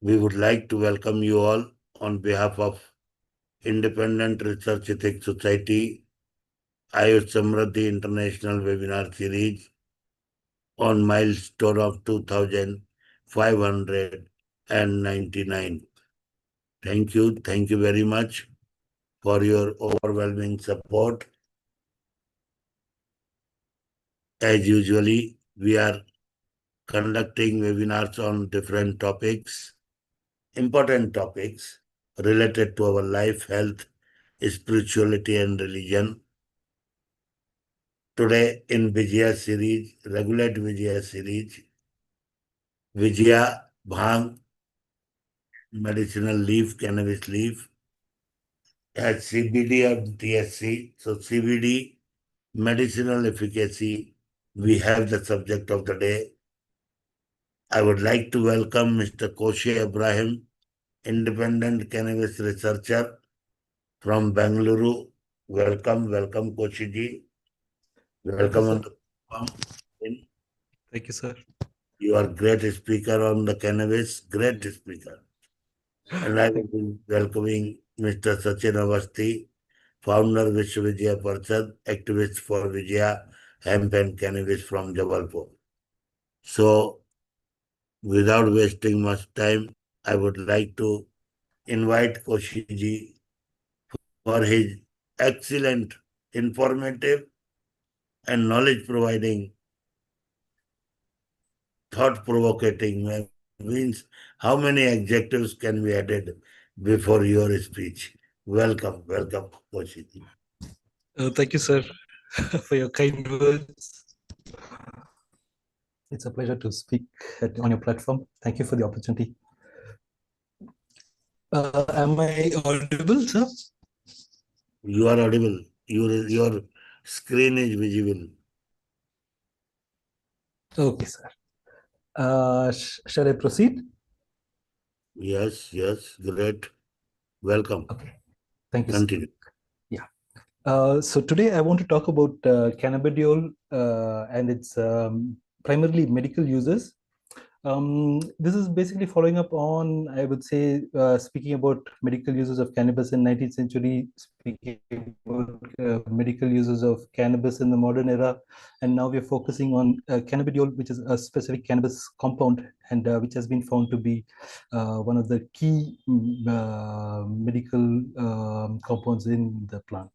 We would like to welcome you all on behalf of Independent Research Ethics Society, AYUSH Samriddhi International Webinar Series on milestone of 2599. Thank you very much for your overwhelming support. As usually, we are conducting webinars on different topics, important topics related to our life, health, spirituality, and religion. Today in VijayA series, regulate VijayA series, VijayA Bhang, medicinal leaf, cannabis leaf, has CBD and THC. So CBD, medicinal efficacy, we have the subject of the day. I would like to welcome Mr. Koshe Ibrahim, independent cannabis researcher from Bengaluru. Welcome, Koshe ji. Welcome on the platform. Thank you, sir. You are great speaker on the cannabis, great speaker. And I will be welcoming Mr. Sachin Avasthi, founder Vijaya Parshad, activist for Vijaya Hemp and Cannabis from Jabalpur. So, without wasting much time, I would like to invite Koshiji for his excellent, informative, and knowledge providing, thought provoking means how many adjectives can be added before your speech. Welcome, Koshiji. Thank you, sir, for your kind words. It's a pleasure to speak on your platform. Thank you for the opportunity. Am I audible, sir? You are audible. Your screen is visible. Okay, sir. Shall I proceed? Yes, great. Welcome. Okay. Thank you, Continue. sir. Yeah. So today I want to talk about cannabidiol and its primarily medical uses. This is basically following up on, I would say, speaking about medical uses of cannabis in 19th century, speaking about medical uses of cannabis in the modern era, and now we're focusing on cannabidiol, which is a specific cannabis compound, and which has been found to be one of the key medical compounds in the plant.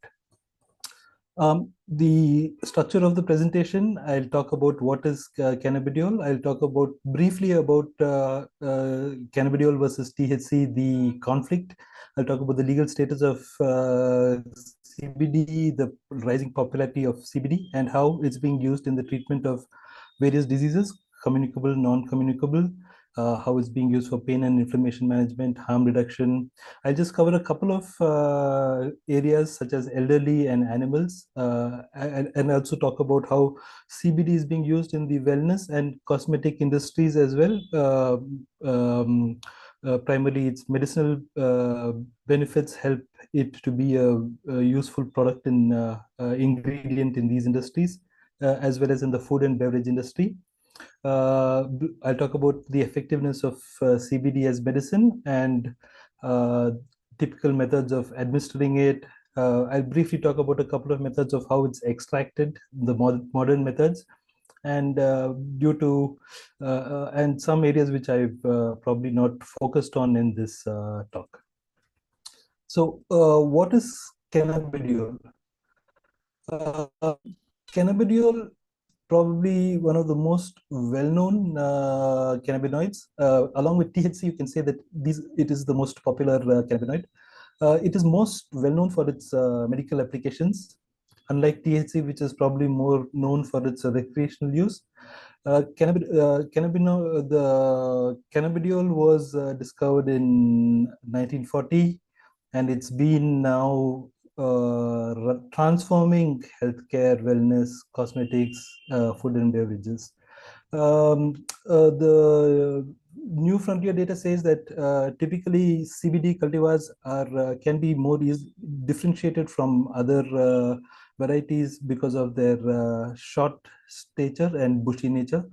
The structure of the presentation, I'll talk about what is cannabidiol. I'll talk about briefly about cannabidiol versus THC, the conflict. I'll talk about the legal status of CBD, the rising popularity of CBD, and how it's being used in the treatment of various diseases, communicable, non-communicable, how it's being used for pain and inflammation management, harm reduction. I'll just cover a couple of areas such as elderly and animals, and also talk about how CBD is being used in the wellness and cosmetic industries as well. Primarily, its medicinal benefits help it to be a useful product in ingredient in these industries, as well as in the food and beverage industry. I'll talk about the effectiveness of CBD as medicine and typical methods of administering it. I'll briefly talk about a couple of methods of how it's extracted, the modern methods, and due to and some areas which I've probably not focused on in this talk. So, what is cannabidiol? Cannabidiol, probably one of the most well-known cannabinoids. Along with THC, you can say that it is the most popular cannabinoid. It is most well-known for its medical applications, unlike THC, which is probably more known for its recreational use. The cannabidiol was discovered in 1940, and it's been now transforming healthcare, wellness, cosmetics, food and beverages. The New Frontier data says that typically CBD cultivars can be more differentiated from other varieties because of their short stature and bushy nature.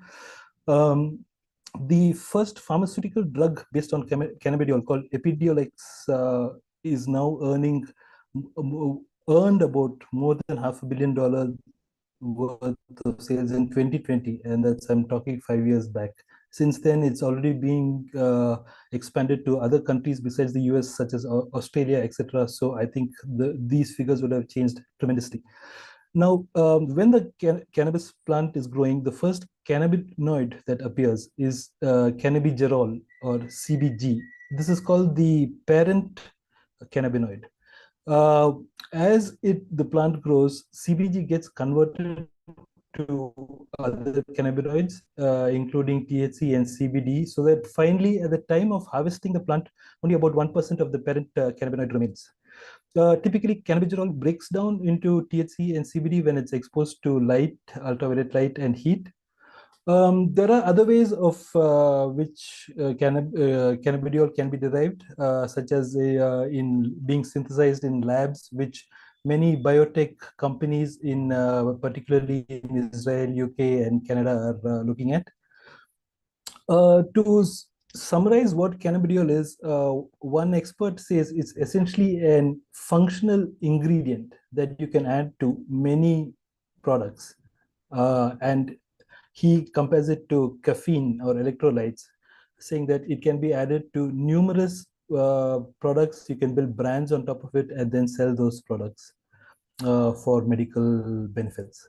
the first pharmaceutical drug based on cannabidiol called Epidiolex is now earned about more than $500 million worth of sales in 2020, and that's, I'm talking 5 years back. Since then, it's already being expanded to other countries besides the US, such as Australia, etc. So I think these figures would have changed tremendously. Now, when the cannabis plant is growing, the first cannabinoid that appears is cannabigerol or CBG. This is called the parent cannabinoid. Uh, as the plant grows, CBG gets converted to other cannabinoids, including THC and CBD, so that finally, at the time of harvesting the plant, only about 1% of the parent cannabinoid remains. Typically, cannabigerol breaks down into THC and CBD when it's exposed to light, ultraviolet light, and heat. There are other ways of which cannabidiol can be derived, such as in being synthesized in labs, which many biotech companies in particularly in Israel, UK, and Canada are looking at. To summarize what cannabidiol is, one expert says it's essentially a functional ingredient that you can add to many products. And he compares it to caffeine or electrolytes, saying that it can be added to numerous products. You can build brands on top of it and then sell those products for medical benefits.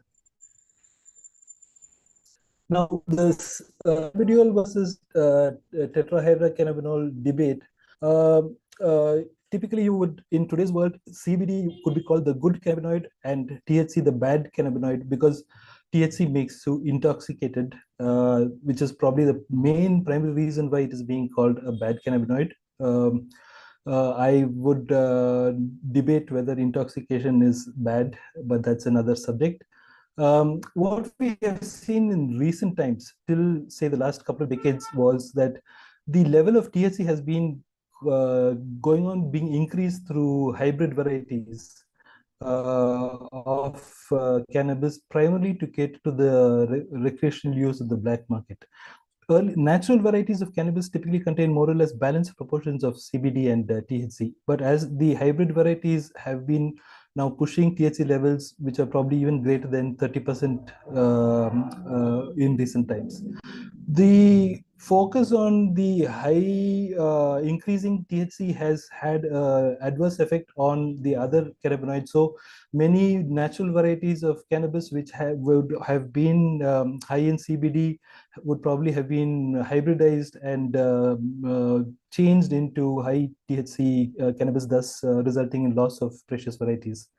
Now, this cannabidiol versus tetrahydrocannabinol debate, uh, uh, typically you would, in today's world, CBD could be called the good cannabinoid and THC the bad cannabinoid, because THC makes you intoxicated, which is probably the main primary reason why it is being called a bad cannabinoid. I would debate whether intoxication is bad, but that's another subject. What we have seen in recent times, till say the last couple of decades, was that the level of THC has been going on being increased through hybrid varieties of cannabis, primarily to cater to the recreational use of the black market. Natural varieties of cannabis typically contain more or less balanced proportions of CBD and THC. But as the hybrid varieties have been now pushing THC levels, which are probably even greater than 30% in recent times, the focus on the high increasing THC has had adverse effect on the other cannabinoids. So many natural varieties of cannabis which would have been high in CBD would probably have been hybridized and changed into high THC cannabis, thus resulting in loss of precious varieties.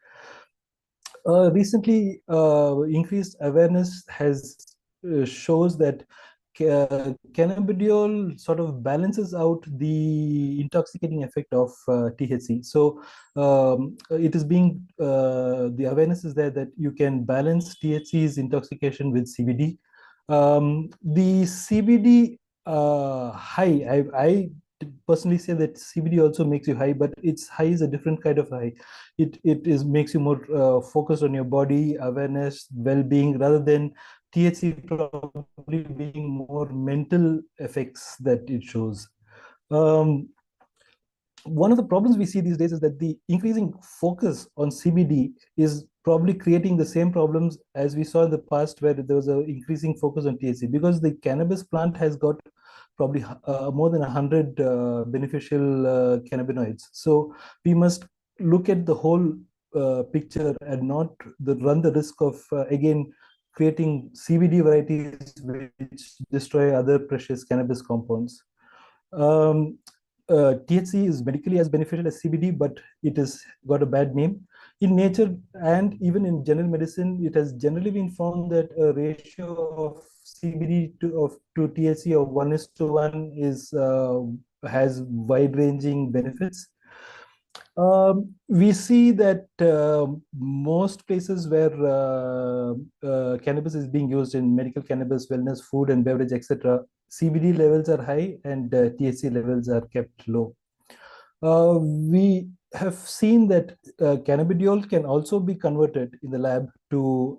Recently, increased awareness has shows that cannabidiol sort of balances out the intoxicating effect of THC. So it is being the awareness is there that you can balance THC's intoxication with CBD. The CBD high, I personally say that CBD also makes you high, but its high is a different kind of high. It is makes you more focused on your body, awareness, well-being, rather than THC probably being more mental effects that it shows. Um, One of the problems we see these days is that the increasing focus on CBD is probably creating the same problems as we saw in the past, where there was an increasing focus on THC, because the cannabis plant has got probably more than 100 beneficial cannabinoids. So we must look at the whole picture and not run the risk of, again, creating CBD varieties which destroy other precious cannabis compounds. Um, THC is medically as beneficial as CBD, but it has got a bad name. In nature and even in general medicine, it has generally been found that a ratio of CBD to THC of 1:1 is has wide-ranging benefits. We see that most places where cannabis is being used in medical cannabis, wellness, food and beverage, etc., CBD levels are high and THC levels are kept low. We have seen that cannabidiol can also be converted in the lab to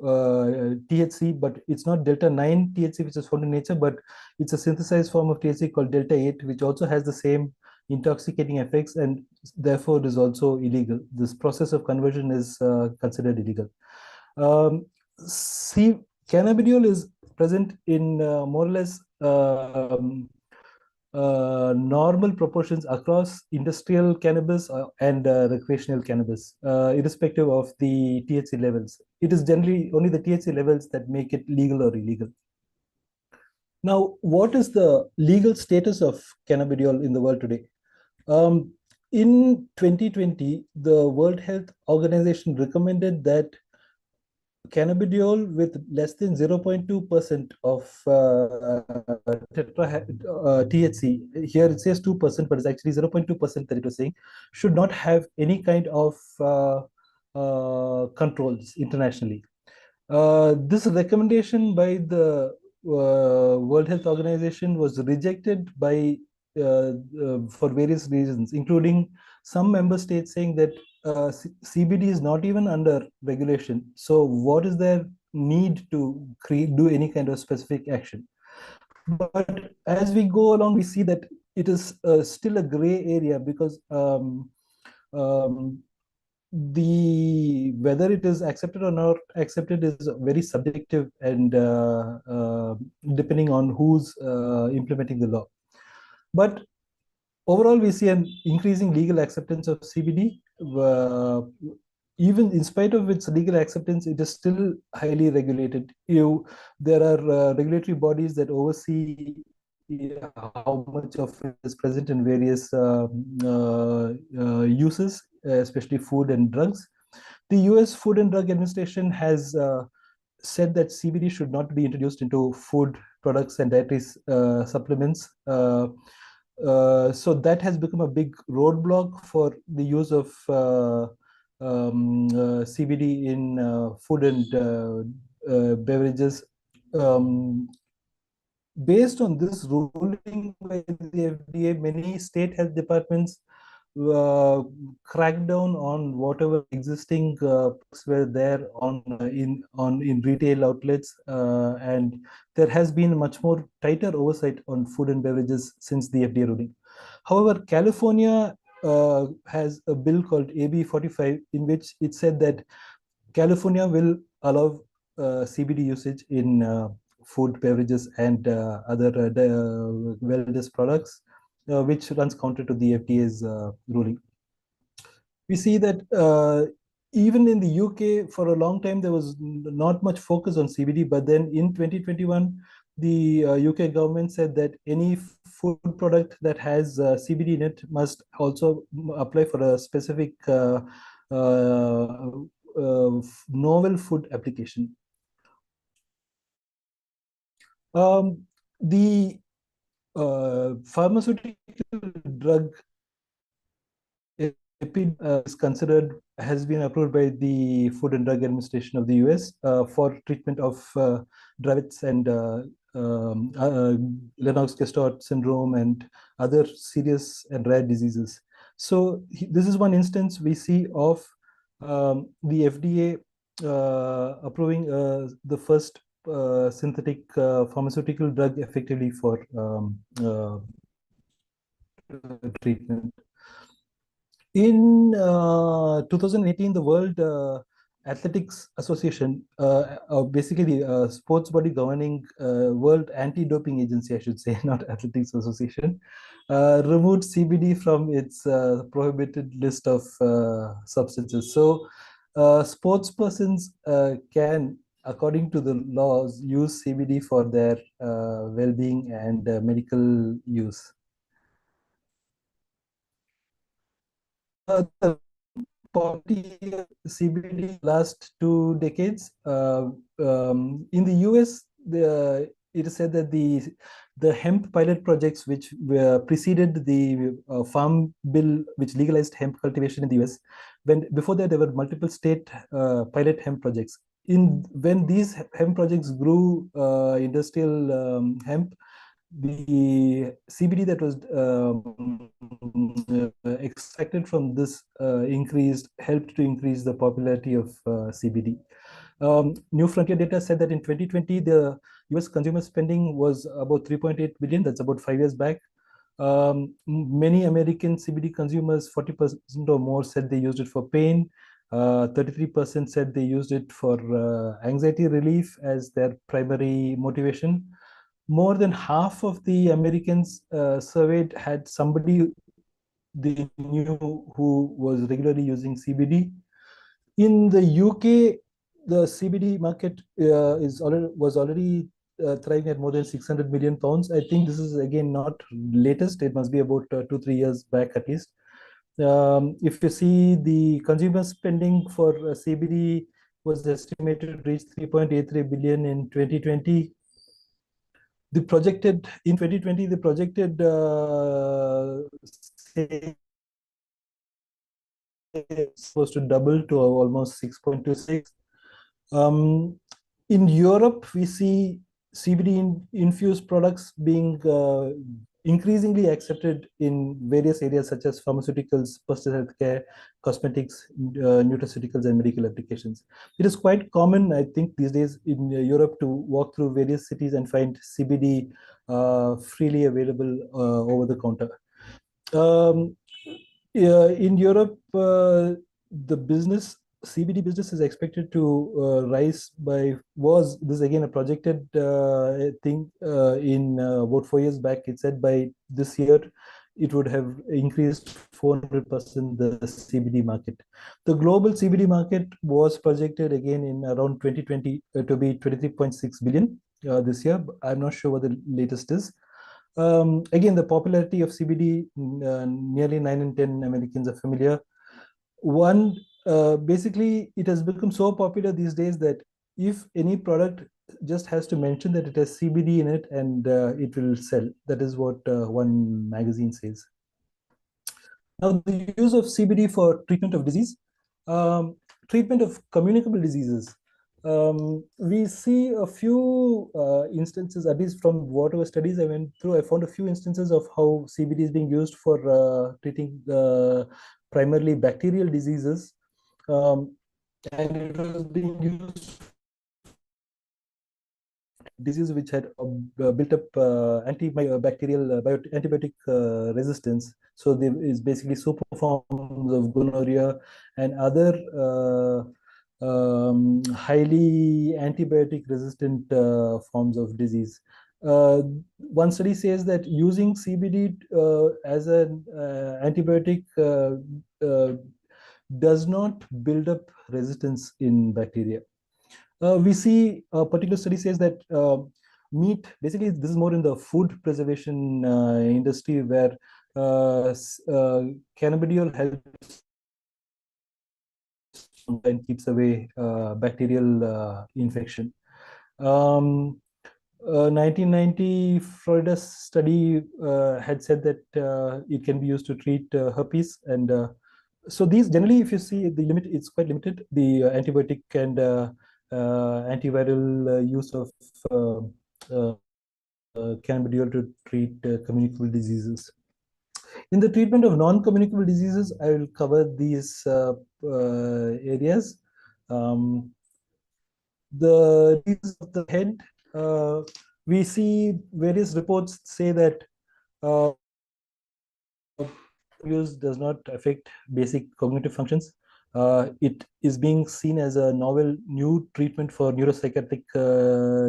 THC, but it's not delta 9 THC, which is found in nature, but it's a synthesized form of THC called delta 8, which also has the same intoxicating effects and therefore is also illegal. This process of conversion is considered illegal. See, cannabidiol is present in more or less normal proportions across industrial cannabis and recreational cannabis, irrespective of the THC levels. It is generally only the THC levels that make it legal or illegal. Now, what is the legal status of cannabidiol in the world today? In 2020, the World Health Organization recommended that cannabidiol with less than 0.2% of THC, here it says 2%, but it's actually 0.2% that it was saying, should not have any kind of controls internationally. This recommendation by the World Health Organization was rejected by for various reasons, including some member states saying that CBD is not even under regulation. So, what is their need to do any kind of specific action? But as we go along, we see that it is still a gray area because um, the whether it is accepted or not accepted is very subjective and depending on who's implementing the law. But overall, we see an increasing legal acceptance of CBD. Even in spite of its legal acceptance, it is still highly regulated. There are regulatory bodies that oversee how much of it is present in various uses, especially food and drugs. The US Food and Drug Administration has said that CBD should not be introduced into food products and dietary supplements. So that has become a big roadblock for the use of CBD in food and beverages. Based on this ruling by the FDA, many state health departments crack down on whatever existing products were there in retail outlets, and there has been much more tighter oversight on food and beverages since the FDA ruling. However, California has a bill called AB 45 in which it said that California will allow CBD usage in food, beverages, and other wellness products, which runs counter to the FDA's ruling. We see that even in the UK, for a long time, there was not much focus on CBD, but then in 2021, the UK government said that any food product that has CBD in it must also apply for a specific novel food application. The pharmaceutical drug is considered, has been approved by the Food and Drug Administration of the US for treatment of Dravet's and Lennox-Gastaut syndrome and other serious and rare diseases. So this is one instance we see of the FDA approving the first synthetic pharmaceutical drug effectively for treatment. In 2018, the World Athletics Association, basically the sports body governing World Anti-Doping Agency, I should say, not Athletics Association, removed CBD from its prohibited list of substances. So sports persons can, according to the laws, use CBD for their well-being and medical use. The CBD last 2 decades. In the US, it is said that the hemp pilot projects which preceded the farm bill which legalized hemp cultivation in the US, before that there were multiple state pilot hemp projects. When these hemp projects grew industrial hemp, the CBD that was extracted from this helped to increase the popularity of CBD. New Frontier data said that in 2020, the US consumer spending was about 3.8 billion. That's about 5 years back. Many American CBD consumers, 40% or more, said they used it for pain. 33% said they used it for anxiety relief as their primary motivation. More than half of the Americans surveyed had somebody they knew who was regularly using CBD. In the UK, the CBD market was already thriving at more than 600 million pounds. I think this is again not latest. It must be about 2-3 years back at least. If you see the consumer spending for CBD was estimated to reach 3.83 billion in 2020. The projected in 2020, the projected supposed to double to almost 6.26. In Europe, we see CBD infused products being increasingly accepted in various areas such as pharmaceuticals, personal healthcare, cosmetics, nutraceuticals, and medical applications. It is quite common, I think, these days in Europe to walk through various cities and find CBD freely available over the counter. In Europe, the CBD business is expected to rise this is again a projected thing in about 4 years back. It said by this year, it would have increased 400% the CBD market. The global CBD market was projected again in around 2020 to be 23.6 billion this year. I'm not sure what the latest is. Again, the popularity of CBD, nearly 9 in 10 Americans are familiar. Basically, it has become so popular these days that if any product just has to mention that it has CBD in it and it will sell. That is what one magazine says. Now, the use of CBD for treatment of disease, treatment of communicable diseases. We see a few instances, at least from whatever studies I went through, I found a few instances of how CBD is being used for treating primarily bacterial diseases. And it was being used disease which had built up antibiotic resistance. So there is basically super forms of gonorrhea and other highly antibiotic resistant forms of disease. One study says that using CBD as an antibiotic does not build up resistance in bacteria. We see a particular study says that meat, basically this is more in the food preservation industry where cannabidiol helps and keeps away bacterial infection. 1990 Florida study had said that it can be used to treat herpes, and so these generally, if you see the limit, it's quite limited. The antibiotic and antiviral use of cannabidiol to treat communicable diseases. In the treatment of non-communicable diseases, I will cover these areas. The disease of the head, we see various reports say that use does not affect basic cognitive functions. It is being seen as a novel new treatment for neuropsychiatric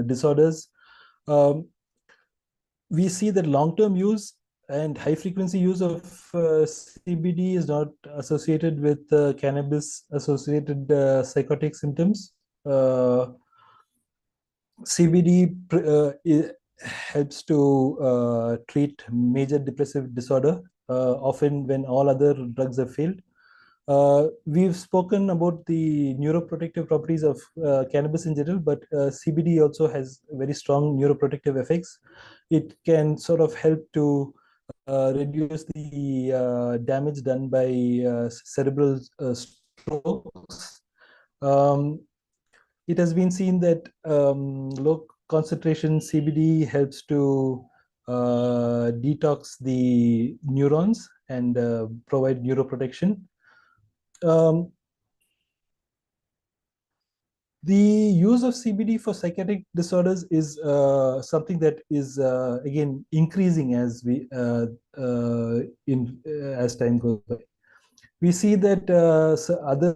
disorders. We see that long-term use and high-frequency use of CBD is not associated with cannabis-associated psychotic symptoms. CBD helps to treat major depressive disorder, often when all other drugs have failed. We've spoken about the neuroprotective properties of cannabis in general, but CBD also has very strong neuroprotective effects. It can sort of help to reduce the damage done by cerebral strokes. It has been seen that low concentration CBD helps to detox the neurons and provide neuroprotection. Um, the use of CBD for psychiatric disorders is something that is again increasing as we as time goes by. We see that other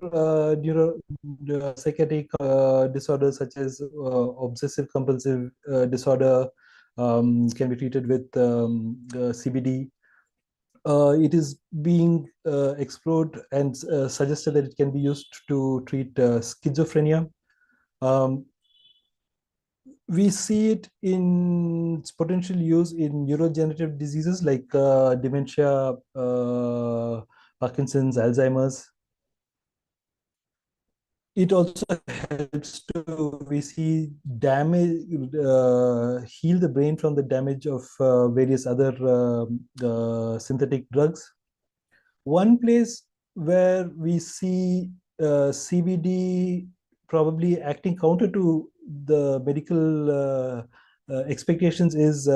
psychiatric disorders such as obsessive compulsive disorder can be treated with CBD. It is being explored and suggested that it can be used to treat schizophrenia. Um, we see it in its potential use in neurodegenerative diseases like dementia, Parkinson's, Alzheimer's. It also helps to, we see, damage, heal the brain from the damage of various other synthetic drugs. One place where we see CBD probably acting counter to the medical expectations is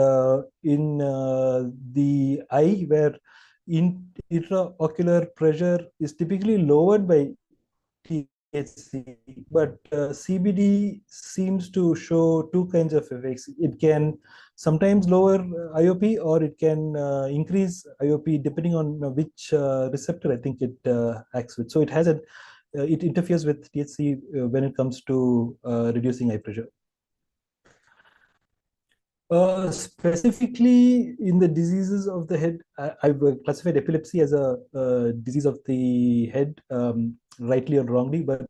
in the eye, where intraocular pressure is typically lowered by THC, but CBD seems to show two kinds of effects. It can sometimes lower IOP, or it can increase IOP depending on which receptor I think it acts with. So it has it interferes with THC when it comes to reducing eye pressure. Specifically in the diseases of the head, I've classified epilepsy as a disease of the head, rightly or wrongly, but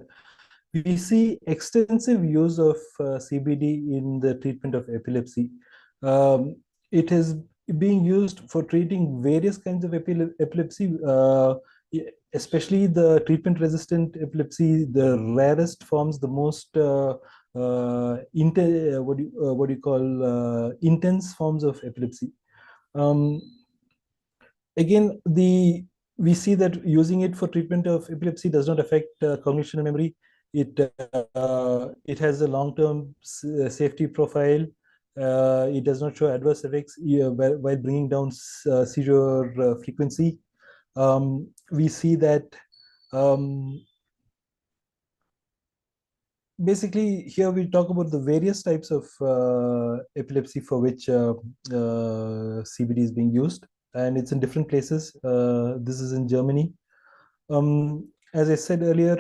we see extensive use of CBD in the treatment of epilepsy. It is being used for treating various kinds of epilepsy, especially the treatment-resistant epilepsy, the rarest forms, the most what do you call intense forms of epilepsy. Again, we see that using it for treatment of epilepsy does not affect cognition and memory. It has a long-term safety profile. It does not show adverse effects while bringing down seizure frequency. We see that basically here we talk about the various types of epilepsy for which CBD is being used, and it's in different places. This is in Germany. As I said earlier,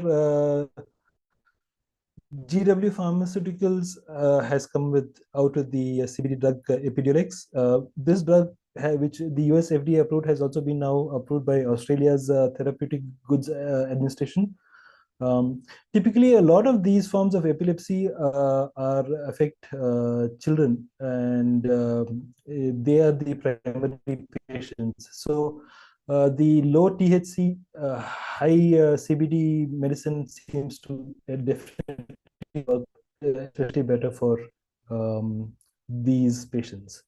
GW Pharmaceuticals has come out with the CBD drug Epidiolex. This drug, which the US FDA approved, has also been now approved by Australia's Therapeutic Goods Administration. Typically, a lot of these forms of epilepsy affect children, and they are the primary patients. So the low THC, high CBD medicine seems to definitely work especially better for these patients.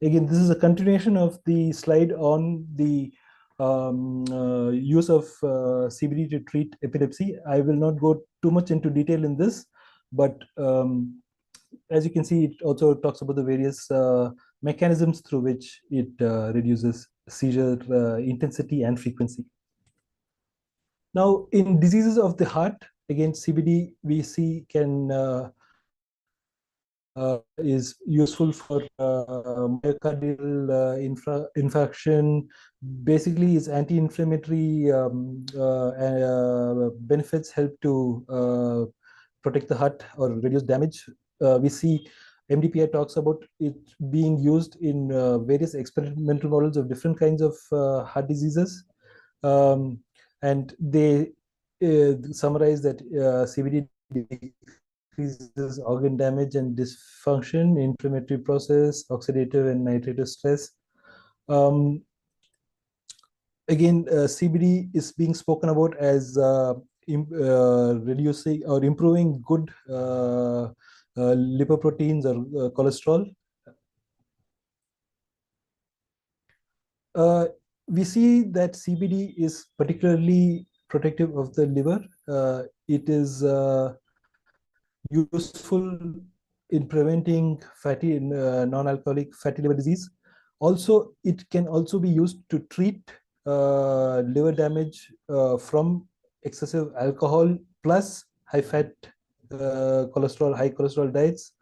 Again, this is a continuation of the slide on the use of CBD to treat epilepsy. I will not go too much into detail in this, but as you can see, it also talks about the various mechanisms through which it reduces seizure intensity and frequency. Now, in diseases of the heart, again, CBD we see can is useful for myocardial infarction. Basically, its anti-inflammatory benefits help to protect the heart or reduce damage. We see MDPI talks about it being used in various experimental models of different kinds of heart diseases. And they summarize that CBD increases organ damage and dysfunction, inflammatory process, oxidative and nitrative stress. Again, CBD is being spoken about as reducing or improving good lipoproteins or cholesterol. We see that CBD is particularly protective of the liver. It is useful in preventing fatty non-alcoholic fatty liver disease. Also, it can also be used to treat liver damage from excessive alcohol plus high fat high cholesterol diets.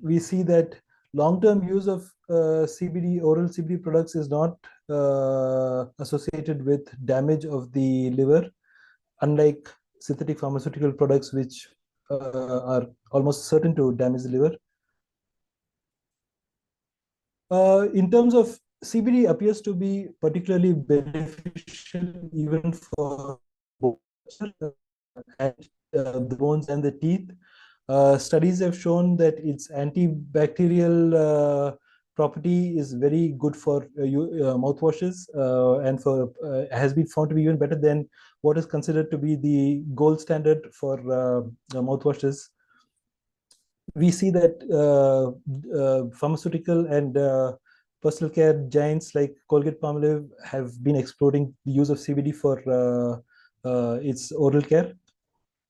We see that long-term use of CBD, oral CBD products is not associated with damage of the liver, unlike synthetic pharmaceutical products, which are almost certain to damage the liver. In terms of CBD appears to be particularly beneficial even for and the bones and the teeth. Studies have shown that its antibacterial property is very good for mouthwashes and for has been found to be even better than what is considered to be the gold standard for mouthwashes. We see that pharmaceutical and personal care giants like Colgate-Palmolive have been exploring the use of CBD for its oral care.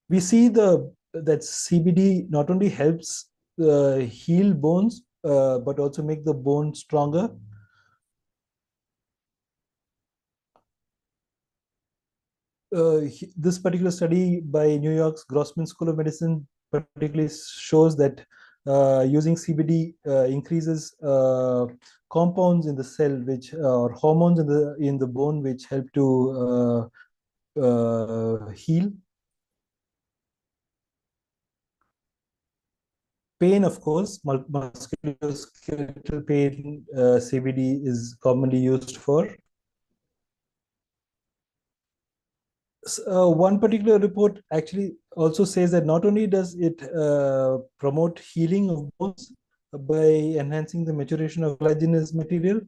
We see that CBD not only helps heal bones, but also make the bone stronger. This particular study by New York's Grossman School of Medicine particularly shows that using CBD increases compounds in the cell, which or hormones in the bone, which help to heal. Pain, of course, musculoskeletal pain, CBD is commonly used for. One particular report actually also says that not only does it promote healing of bones by enhancing the maturation of collagenous material,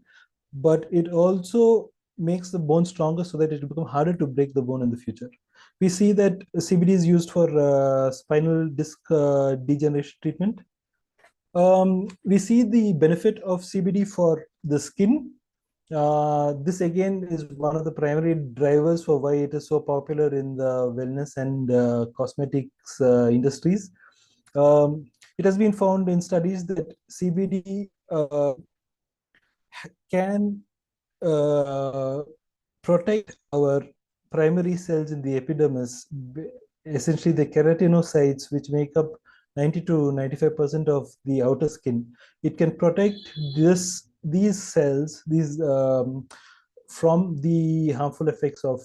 but it also makes the bone stronger so that it will become harder to break the bone in the future. We see that CBD is used for spinal disc degeneration treatment. We see the benefit of CBD for the skin. This again is one of the primary drivers for why it is so popular in the wellness and cosmetics industries. It has been found in studies that CBD can protect our primary cells in the epidermis, essentially the keratinocytes, which make up 90 to 95% of the outer skin. It can protect these cells, from the harmful effects of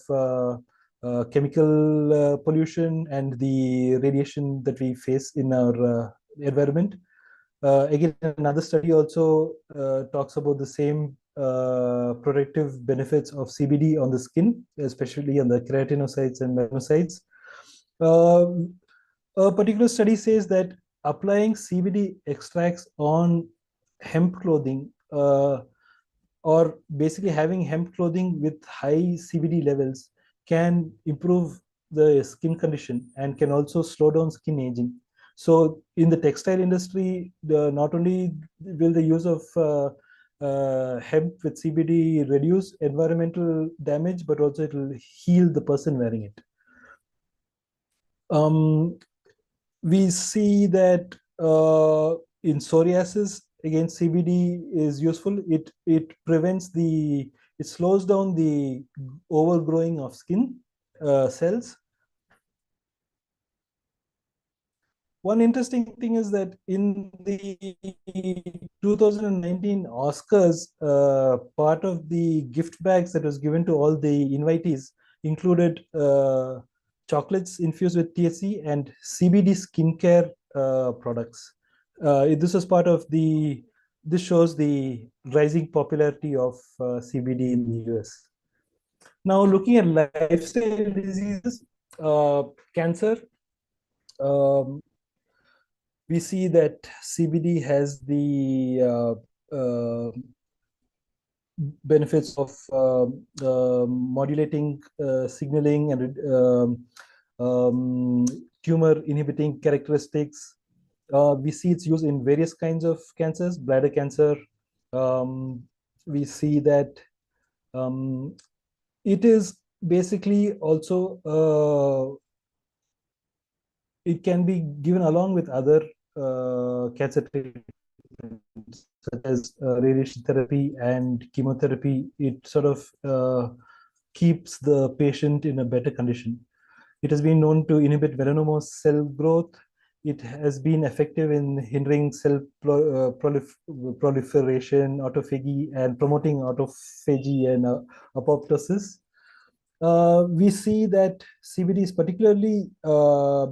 chemical pollution and the radiation that we face in our environment. Again, another study also talks about the same protective benefits of CBD on the skin, especially on the keratinocytes and melanocytes. A particular study says that applying CBD extracts on hemp clothing, or basically having hemp clothing with high CBD levels, can improve the skin condition and can also slow down skin aging. So in the textile industry, not only will the use of hemp with CBD reduce environmental damage, but also it will heal the person wearing it. We see that in psoriasis, again, CBD is useful. It slows down the overgrowing of skin cells. One interesting thing is that in the 2019 Oscars, part of the gift bags that was given to all the invitees included chocolates infused with THC and CBD skincare products. This was part of this shows the rising popularity of CBD in the US. Now, looking at lifestyle diseases, cancer, we see that CBD has the benefits of modulating signaling and tumor inhibiting characteristics. We see its use in various kinds of cancers, bladder cancer. We see that it is basically also it can be given along with other cancer treatments. such as radiation therapy and chemotherapy, it sort of keeps the patient in a better condition. It has been known to inhibit melanoma cell growth. It has been effective in hindering cell proliferation, autophagy, and promoting autophagy and apoptosis. We see that CBD is particularly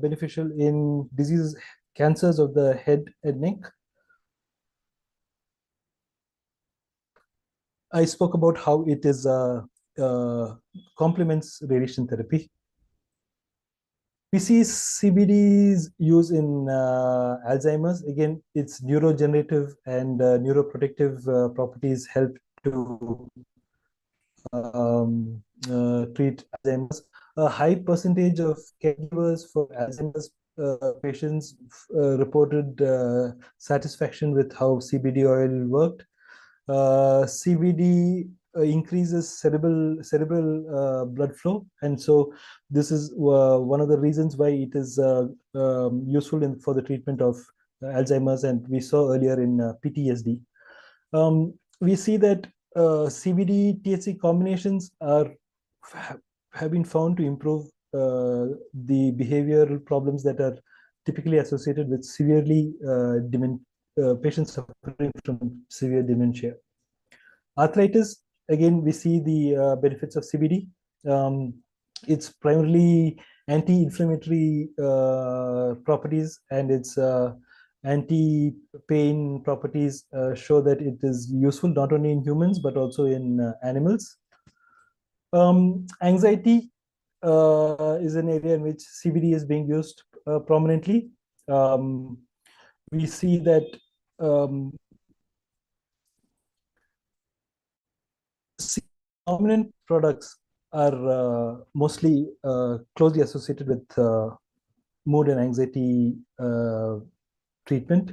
beneficial in diseases, cancers of the head and neck. I spoke about how it is complements radiation therapy. We see CBD's use in Alzheimer's. Again, its neurogenerative and neuroprotective properties help to treat Alzheimer's. A high percentage of caregivers for Alzheimer's patients reported satisfaction with how CBD oil worked. CBD increases cerebral blood flow, and so this is one of the reasons why it is useful for the treatment of Alzheimer's, and we saw earlier in PTSD. We see that CBD THC combinations have been found to improve the behavioral problems that are typically associated with patients suffering from severe dementia. Arthritis, again, we see the benefits of CBD. It's primarily anti-inflammatory properties, and its anti-pain properties show that it is useful not only in humans but also in animals. Anxiety is an area in which CBD is being used prominently. We see that dominant products are mostly closely associated with mood and anxiety treatment.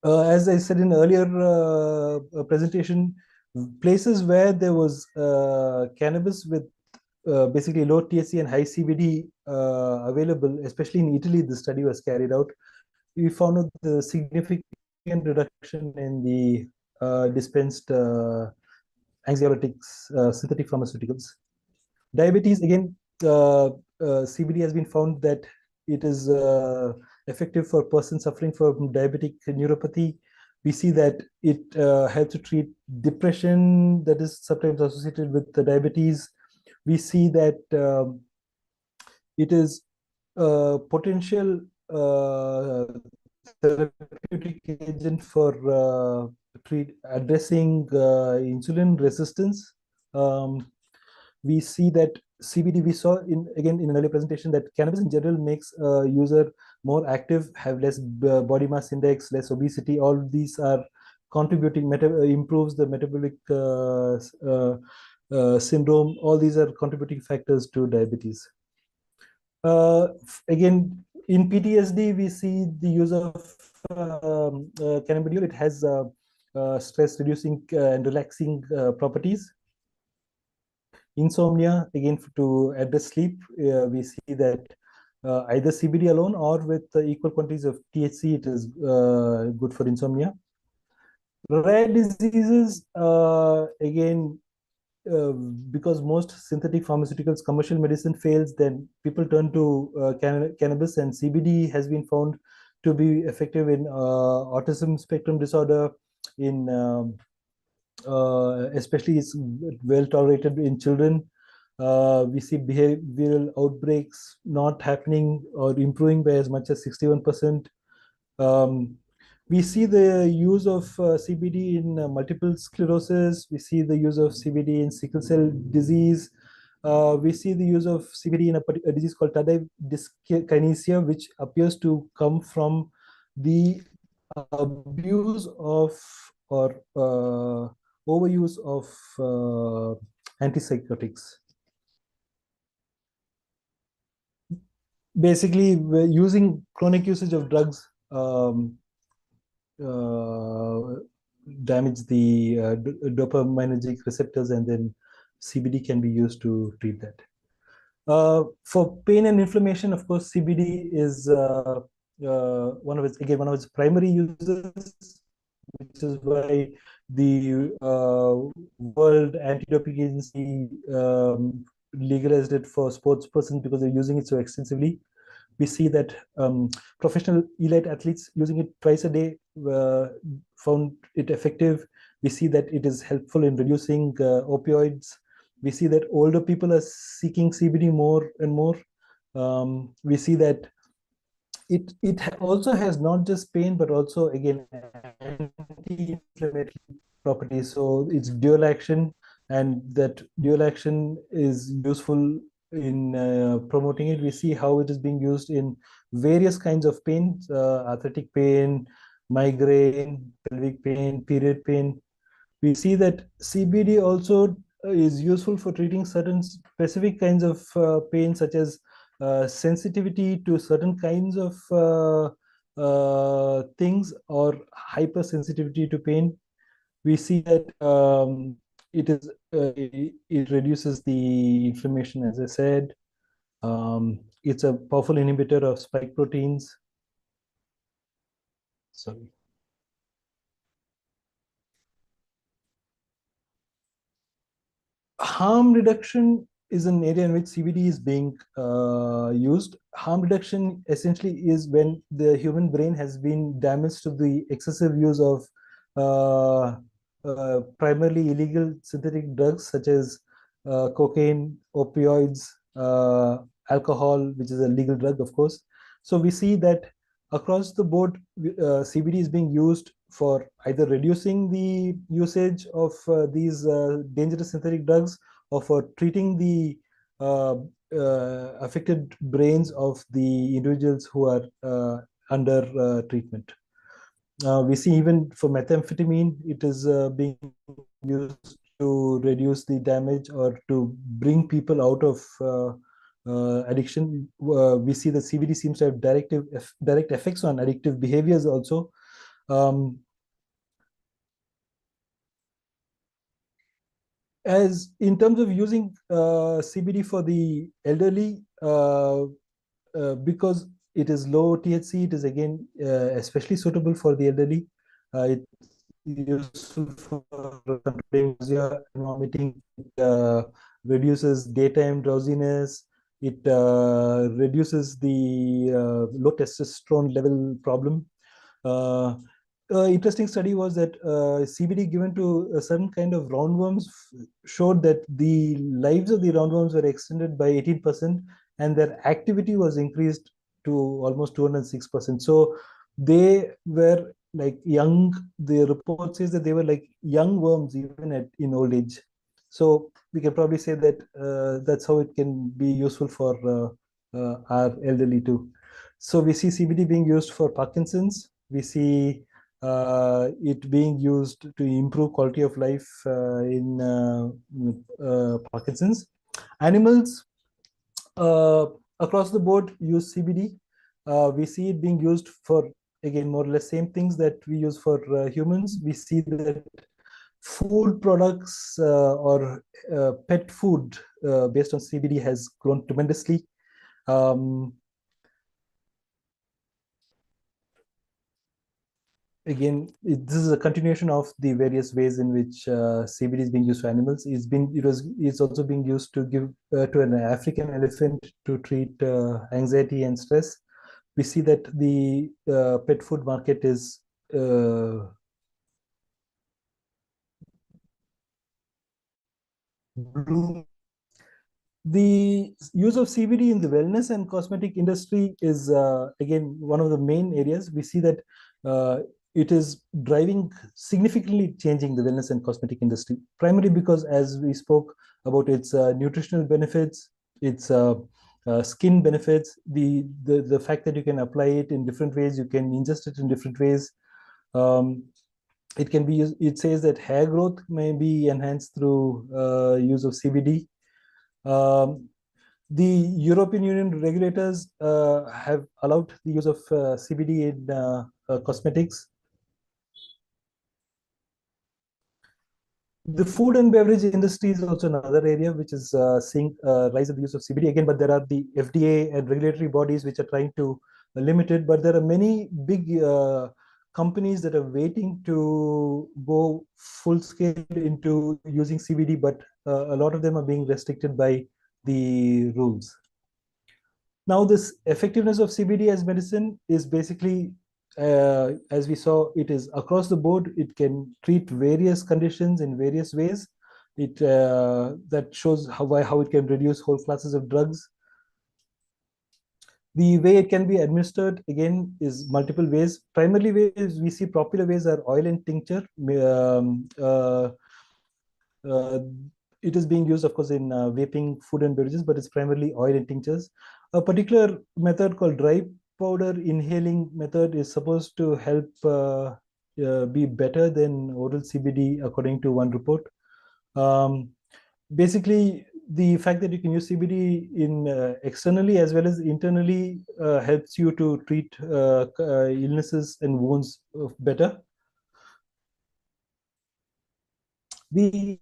As I said in earlier presentation, places where there was cannabis with basically low THC and high CBD available, especially in Italy, the study was carried out. We found the significant reduction in the dispensed anxiolytics, synthetic pharmaceuticals. Diabetes, again, CBD has been found that it is effective for persons suffering from diabetic neuropathy. We see that it helps to treat depression that is sometimes associated with the diabetes. We see that it is a potential therapeutic agent for addressing insulin resistance. We see that CBD, we saw in an earlier presentation that cannabis in general makes a user more active, have less body mass index, less obesity. All these are contributing, improves the metabolic syndrome. All these are contributing factors to diabetes. Again, in PTSD, we see the use of cannabidiol. It has stress reducing and relaxing properties. Insomnia, again, to address sleep, we see that either CBD alone or with equal quantities of THC, it is good for insomnia. Rare diseases, again, because most synthetic pharmaceuticals, commercial medicine fails, then people turn to cannabis, and CBD has been found to be effective in autism spectrum disorder, in especially it's well tolerated in children. We see behavioral outbreaks not happening or improving by as much as 61%. We see the use of CBD in multiple sclerosis. We see the use of CBD in sickle cell disease. We see the use of CBD in a disease called tardive dyskinesia, which appears to come from the abuse of or overuse of antipsychotics. Basically, using chronic usage of drugs damage the dopaminergic receptors, and then CBD can be used to treat that. For pain and inflammation, of course, CBD is one of its primary uses, which is why the World Anti-Doping Agency legalized it for sports persons because they're using it so extensively. We see that professional elite athletes using it twice a day found it effective. We see that it is helpful in reducing opioids. We see that older people are seeking CBD more and more. We see that it also has not just pain but also again anti-inflammatory properties. So it's dual action, and that dual action is useful in promoting it. We see how it is being used in various kinds of pain, arthritic pain, migraine, pelvic pain, period pain. We see that CBD also is useful for treating certain specific kinds of pain, such as sensitivity to certain kinds of things, or hypersensitivity to pain. We see that it reduces the inflammation, as I said. It's a powerful inhibitor of spike proteins. Sorry. Harm reduction is an area in which CBD is being used. Harm reduction essentially is when the human brain has been damaged to the excessive use of primarily illegal synthetic drugs such as cocaine, opioids, alcohol, which is a legal drug, of course. So we see that across the board, CBD is being used for either reducing the usage of these dangerous synthetic drugs, or for treating the affected brains of the individuals who are under treatment. We see even for methamphetamine, it is being used to reduce the damage or to bring people out of addiction. We see that CBD seems to have direct effects on addictive behaviors also. As in terms of using CBD for the elderly, because it is low THC, it is again especially suitable for the elderly. It's useful for controlling nausea and vomiting. It reduces daytime drowsiness. It reduces the low testosterone level problem. Interesting study was that CBD given to a certain kind of roundworms showed that the lives of the roundworms were extended by 18%, and their activity was increased to almost 206%. So they were like young. The report says that they were like young worms even in old age. So we can probably say that that's how it can be useful for our elderly too. So we see CBD being used for Parkinson's. We see it being used to improve quality of life in Parkinson's. Animals across the board use CBD. We see it being used for, again, more or less same things that we use for humans. We see that food products or pet food based on CBD has grown tremendously. Again, this is a continuation of the various ways in which CBD is being used for animals. It's also being used to give to an African elephant to treat anxiety and stress. We see that the pet food market is blooming. The use of CBD in the wellness and cosmetic industry is again one of the main areas. We see that it is driving, significantly changing the wellness and cosmetic industry, primarily because, as we spoke about, its nutritional benefits, its skin benefits, the fact that you can apply it in different ways, you can ingest it in different ways. It can be used, it says that hair growth may be enhanced through use of CBD. The European Union regulators have allowed the use of CBD in cosmetics. The food and beverage industry is also another area which is seeing rise of the use of CBD again, but there are the FDA and regulatory bodies which are trying to limited, but there are many big companies that are waiting to go full scale into using CBD, but a lot of them are being restricted by the rules. Now, this effectiveness of CBD as medicine is basically, as we saw, it is across the board. It can treat various conditions in various ways. It that shows how it can reduce whole classes of drugs. The way it can be administered again is multiple ways. Primarily ways we see popular ways are oil and tincture. Uh, it is being used, of course, in vaping, food and beverages, but it's primarily oil and tinctures. A particular method called dry powder inhaling method is supposed to help be better than oral CBD, according to one report. Basically, the fact that you can use CBD in externally as well as internally helps you to treat illnesses and wounds better. The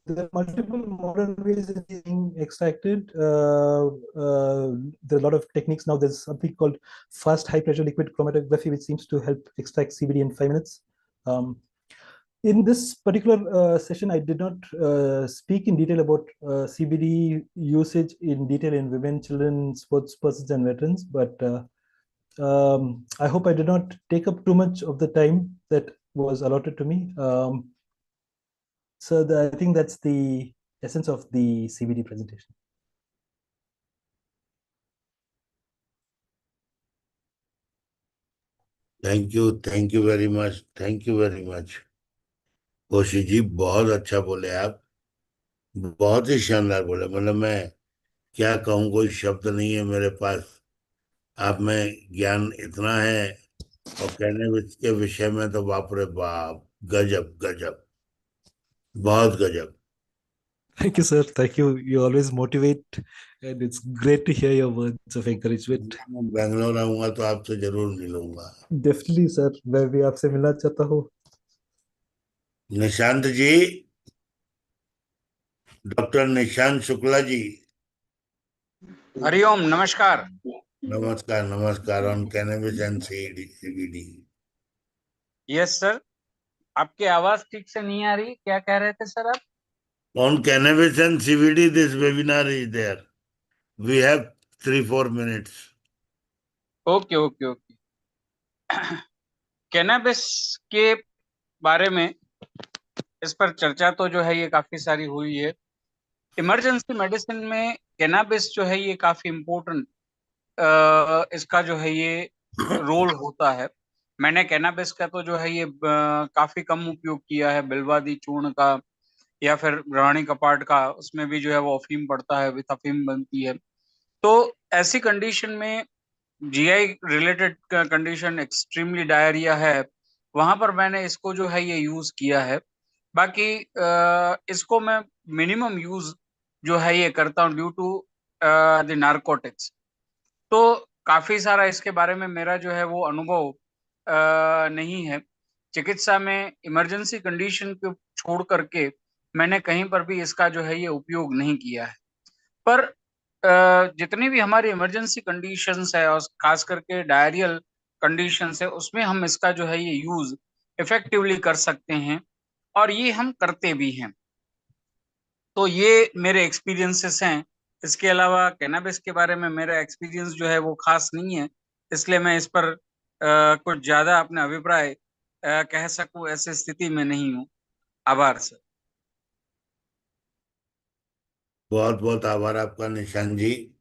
there are multiple modern ways of being extracted. There are a lot of techniques now. There's something called fast high pressure liquid chromatography, which seems to help extract CBD in 5 minutes. In this particular session, I did not speak in detail about CBD usage in detail in women, children, sports persons, and veterans, but I hope I did not take up too much of the time that was allotted to me. I think that's the essence of the CBD presentation. Thank you very much, thank you very much. Koshi ji बहुत अच्छा बोले आप, बहुत ही शानदार बोले। मतलब मैं क्या कहूँ, कोई शब्द नहीं है मेरे पास। आप में ज्ञान इतना है, और कहने के विषय में तो बाप रे बाप, गजब गजब, बहुत गजब। Thank you, sir. Thank you. You always motivate, and it's great to hear your words of encouragement. मैं बेंगलोर आऊंगा तो आपसे जरूर मिलूंगा। Definitely, sir. मैं भी आपसे मिलना चाहता हूँ. निशांत जी, डॉक्टर निशांत शुक्ला जी। हरिओम, नमस्कार। नमस्कार नमस्कार। On cannabis and CBD. Yes sir, आपकी आवाज ठीक से नहीं आ रही। क्या कह रहे थे सर आप? On cannabis and CBD this webinar is there. We have 3-4 minutes। Okay okay okay. Cannabis के बारे में इस पर चर्चा तो जो है ये काफी सारी हुई है। इमरजेंसी मेडिसिन में कैनाबिस जो है ये काफी इम्पोर्टेंट इसका जो है ये रोल होता है। मैंने कैनाबिस का तो जो है ये काफी कम उपयोग किया है। बिल्वादी चूर्ण का या फिर ग्रहणी कपाट का, उसमें भी जो है वो अफीम पड़ता है, विथ अफीम बनती है। तो ऐसी कंडीशन में GI related condition extremely diarrhoea है, वहां पर मैंने इसको जो है ये यूज किया है। बाकी इसको मैं मिनिमम यूज जो है ये करता हूँ ड्यू टू द नारकोटिक्स। तो काफी सारा इसके बारे में मेरा जो है वो अनुभव नहीं है। चिकित्सा में इमरजेंसी कंडीशन को छोड़ करके मैंने कहीं पर भी इसका जो है ये उपयोग नहीं किया है। पर जितनी भी हमारी इमरजेंसी कंडीशंस है और खास करके डायरियल कंडीशंस है, उसमें हम इसका जो है ये यूज इफेक्टिवली कर सकते हैं और ये हम करते भी हैं। तो ये मेरे एक्सपीरियंसेस हैं। इसके अलावा कैनाबिस के बारे में मेरा एक्सपीरियंस जो है वो खास नहीं है, इसलिए मैं इस पर कुछ ज्यादा अपने अभिप्राय कह सकूं ऐसी स्थिति में नहीं हूँ। आभार सर। बहुत बहुत आभार आपका निशांत जी।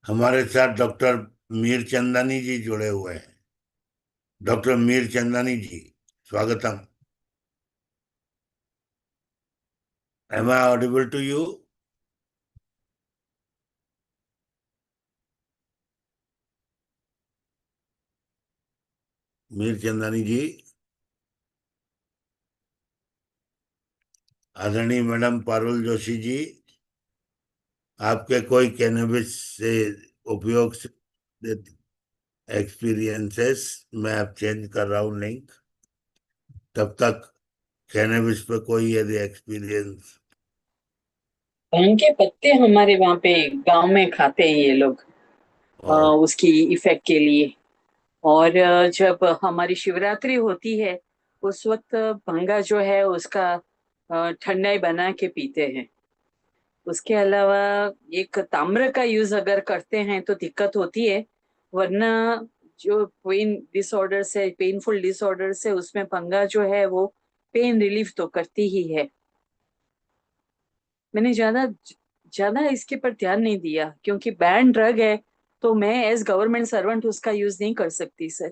हमारे साथ डॉक्टर मीर चंदानी जी जुड़े हुए हैं। डॉक्टर मीर चंदानी जी, स्वागतम। Am I audible to you? Mir Chandani ji. आदरणीय मैडम पारुल जोशी जी, आपके कोई कैनबिस से उपयोग से एक्सपीरियंसेस? मैं अब चेंज कर रहा हूँ लिंक। तब तक कैनबिस पे कोई यदि एक्सपीरियंस। भांग के पत्ते हमारे वहाँ पे गांव में खाते हैं ये लोग, और उसकी इफेक्ट के लिए। और जब हमारी शिवरात्रि होती है उस वक्त भंगा जो है उसका ठंडाई बना के पीते हैं। उसके अलावा एक ताम्र का यूज अगर करते हैं तो दिक्कत होती है, वरना जो पेनफुल डिसऑर्डर से उसमें भंगा जो है वो पेन रिलीफ तो करती ही है। मैंने ज्यादा ज्यादा इसके पर ध्यान नहीं दिया क्योंकि बैन ड्रग है, तो मैं एज गवर्नमेंट सर्वेंट उसका यूज नहीं कर सकती सर।